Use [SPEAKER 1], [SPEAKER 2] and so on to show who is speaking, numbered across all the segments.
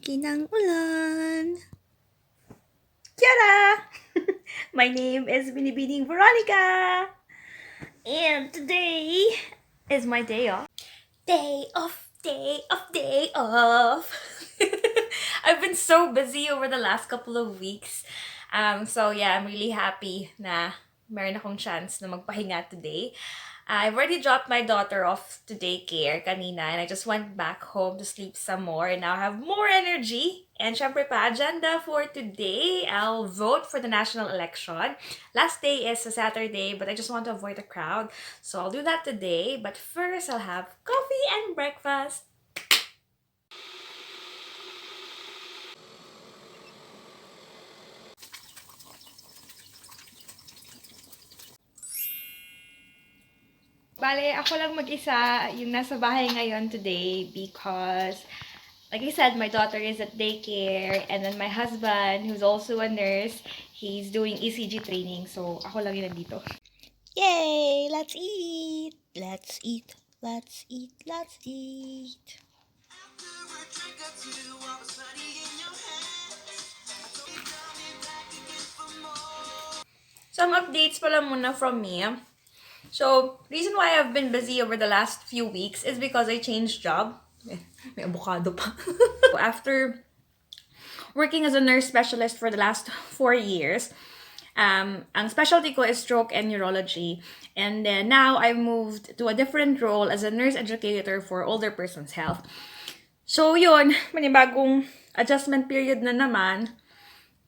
[SPEAKER 1] Pumiki ng ulan. Kiara! My name is Binibining Veronica. And today is my day off. Day off, day off, day off. I've been so busy over the last couple of weeks. So yeah, I'm really happy na meron akong chance na magpahinga today. I've already dropped my daughter off to daycare kanina and I just went back home to sleep some more and now I have more energy. And syempre pa, agenda for today, I'll vote for the national election. Last day is a Saturday, but I just want to avoid the crowd. So I'll do that today. But first, I'll have coffee and breakfast. Bale, ako lang mag-isa yung nasa bahay ngayon today because, like I said, my daughter is at daycare and then my husband, who's also a nurse, he's doing ECG training. So, ako lang yun nandito. Yay! Let's eat! Let's eat! Let's eat! Let's eat! Some updates pala muna from me. So, reason why I've been busy over the last few weeks is because I changed job. May avocado pa. After working as a nurse specialist for the last 4 years, ang specialty ko is stroke and neurology. And then now I moved to a different role as a nurse educator for older persons' health. So yun, manibagong adjustment period na naman.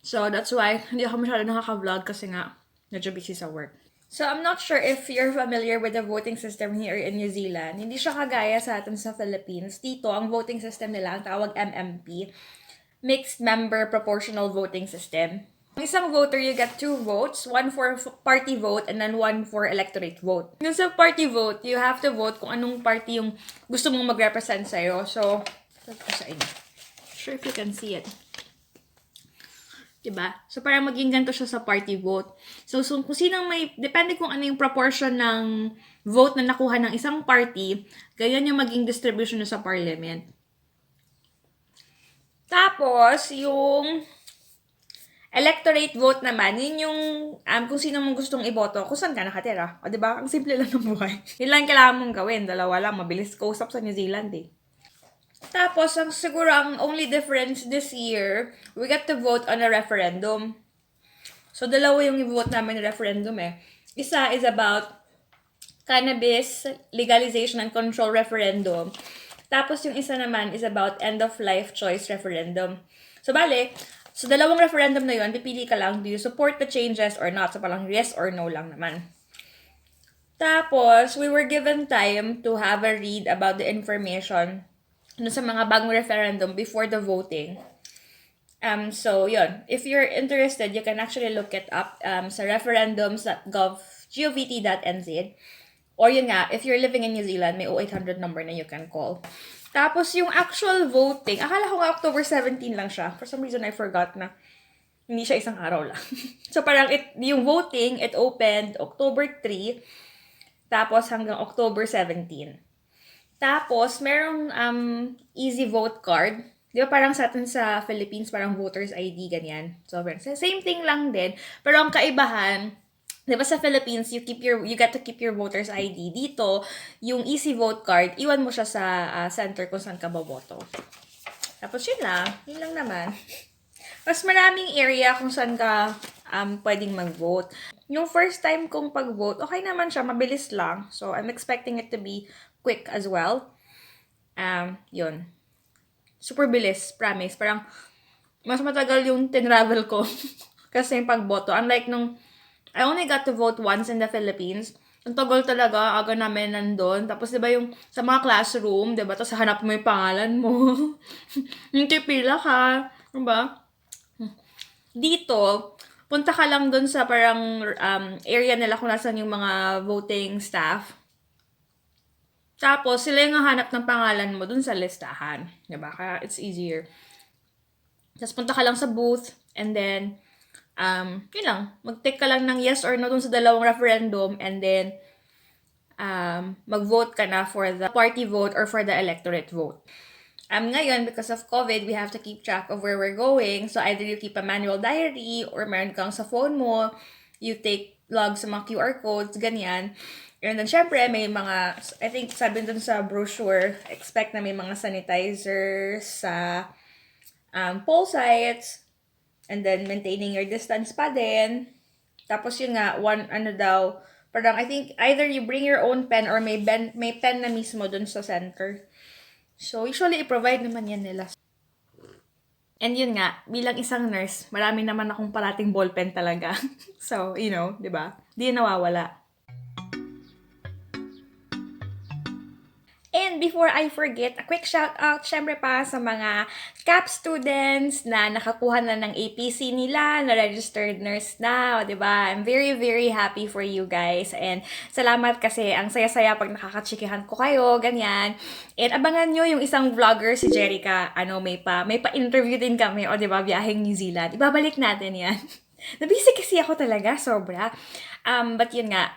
[SPEAKER 1] So that's why hindi ako masyado nakaka-vlog kasi nga medyo busy sa work. So I'm not sure if you're familiar with the voting system here in New Zealand. Hindi siya kagaya sa atin sa Philippines. Dito, ang voting system nila, ang tawag MMP, Mixed Member Proportional Voting System. Isang voter, you get 2 votes, one for party vote and then one for electorate vote. Yung sa party vote, you have to vote kung anong party yung gusto mong mag-represent sa'yo. So, sa inyo. Sure if you can see it. Diba? So, parang maging ganito siya sa party vote. So kung sinang may, depende kung ano yung proportion ng vote na nakuha ng isang party, ganyan yung maging distribution nyo sa parliament. Tapos, yung electorate vote naman, yun yung kung sino mong gustong iboto, kung saan ka nakatira. O, diba? Ang simple lang ng buhay. Yun lang kailangan mong gawin. Dalawa lang. Mabilis kausap sa New Zealand eh. Tapos, siguro ang only difference this year, we got to vote on a referendum. So, dalawa yung i-vote namin na referendum eh. Isa is about cannabis legalization and control referendum. Tapos, yung isa naman is about end-of-life choice referendum. So, so dalawang referendum na yun, pipili ka lang, do you support the changes or not? So, parang yes or no lang naman. Tapos, we were given time to have a read about the information sa mga bagong referendum before the voting. So, yun. If you're interested, you can actually look it up sa referendums.gov.nz. Or yun nga, if you're living in New Zealand, may 0800 number na you can call. Tapos, yung actual voting, akala ko nga October 17 lang siya. For some reason, I forgot na hindi siya isang araw lang. So, parang yung voting, it opened October 3, tapos hanggang October 17. Tapos, merong easy vote card. Di ba parang sa atin sa Philippines, parang voter's ID, ganyan. So, same thing lang din. Pero ang kaibahan, di ba sa Philippines, you get to keep your voter's ID. Dito, yung easy vote card, iwan mo siya sa center kung saan ka boboto. Tapos yun lang naman. Mas maraming area kung saan ka pwedeng mag-vote. Yung first time kong pag-vote, okay naman siya, mabilis lang. So, I'm expecting it to be quick as well. Yun. Super bilis, promise. Parang, mas matagal yung tinravel ko kasi yung pagboto. Unlike nung, I only got to vote once in the Philippines. Ang tagal talaga, aga namin nandun. Tapos, di ba yung sa mga classroom, di ba? Tapos, hanap mo yung pangalan mo. Yung pila ka. Di ba? Dito, punta ka lang dun sa parang area nila kung nasan yung mga voting staff. Tapos, sila yung hanap ng pangalan mo dun sa listahan. Diba? Kaya it's easier. Tapos, punta ka lang sa booth. And then, yun lang. Mag-take ka lang ng yes or no dun sa dalawang referendum. And then, mag-vote ka na for the party vote or for the electorate vote. Ngayon, because of COVID, we have to keep track of where we're going. So, either you keep a manual diary or meron kang sa phone mo, you take logs sa mga QR codes, ganyan. And then, syempre, may mga, I think, sabi dun sa brochure, expect na may mga sanitizers sa poll sites, and then maintaining your distance pa din. Tapos yun nga, parang I think either you bring your own pen or may pen na mismo dun sa center. So, usually, i-provide naman yan nila. And yun nga, bilang isang nurse, marami naman akong parating ballpen talaga. So, di ba? Di nawawala. And before I forget, a quick shout out syempre pa sa mga CAP students na nakakuha na ng APC nila, na registered nurse na, o diba? I'm very, very happy for you guys. And salamat kasi ang saya-saya pag nakakachikihan ko kayo, ganyan. And abangan nyo yung isang vlogger, si Jerica, may pa-interview din kami, o diba, biyaheng New Zealand. Ibabalik natin yan. Nabisi kasi ako talaga, sobra. But yun nga,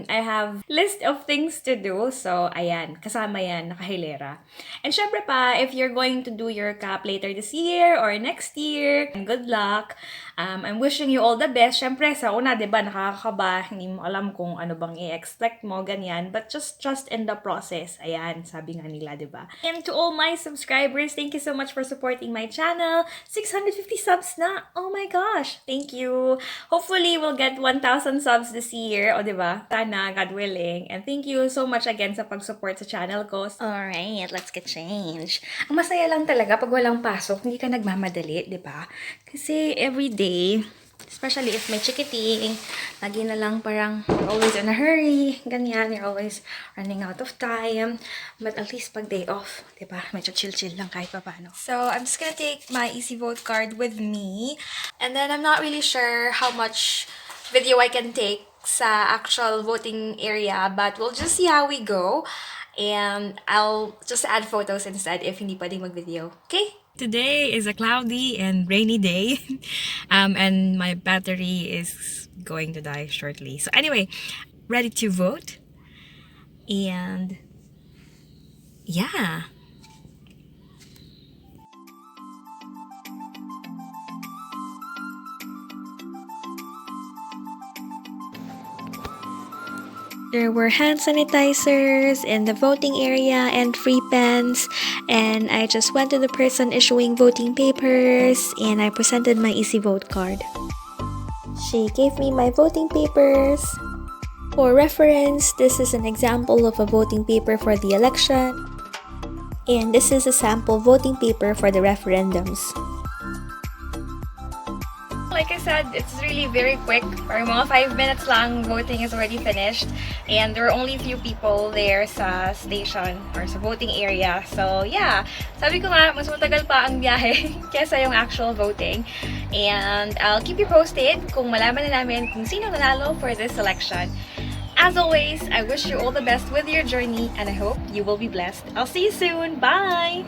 [SPEAKER 1] I have list of things to do. So, ayan, kasama yan, nakahilera. And syempre pa, if you're going to do your CAP later this year or next year, good luck. I'm wishing you all the best. Syempre, sa una, diba, nakakakaba, hindi mo alam kung ano bang i-expect mo, ganyan. But just trust in the process. Ayan, sabi nga nila, diba? And to all my subscribers, thank you so much for supporting my channel. 650 subs na! Oh my gosh! Thank you! Hopefully, we'll get 1,000 subs this year, o diba? Sana, God willing. And thank you so much again sa pag-support sa channel ko. Alright, let's get change. Ang masaya lang talaga pag walang pasok, hindi ka nagmamadali, diba? Kasi everyday, especially if may chikiting, lagi na lang parang you're always in a hurry, ganyan, you're always running out of time. But at least pag day off, diba? Medyo chill-chill lang kahit pa paano. So, I'm just gonna take my Easy Vote card with me. And then, I'm not really sure how much video I can take sa actual voting area, but we'll just see how we go. And I'll just add photos instead if hindi pwedeng mag-video. Okay? Today is a cloudy and rainy day. And my battery is going to die shortly. So anyway, ready to vote. And yeah. There were hand sanitizers in the voting area and free pens, and I just went to the person issuing voting papers and I presented my Easy Vote card. She gave me my voting papers. For reference, this is an example of a voting paper for the election, and this is a sample voting paper for the referendums. Like I said, it's really very quick. Or mga 5 minutes lang, voting is already finished. And there are only few people there sa station or sa voting area. So, yeah. Sabi ko nga, mas matagal pa ang biyahe kesa yung actual voting. And I'll keep you posted kung malaman na namin kung sino nanalo for this election. As always, I wish you all the best with your journey and I hope you will be blessed. I'll see you soon. Bye!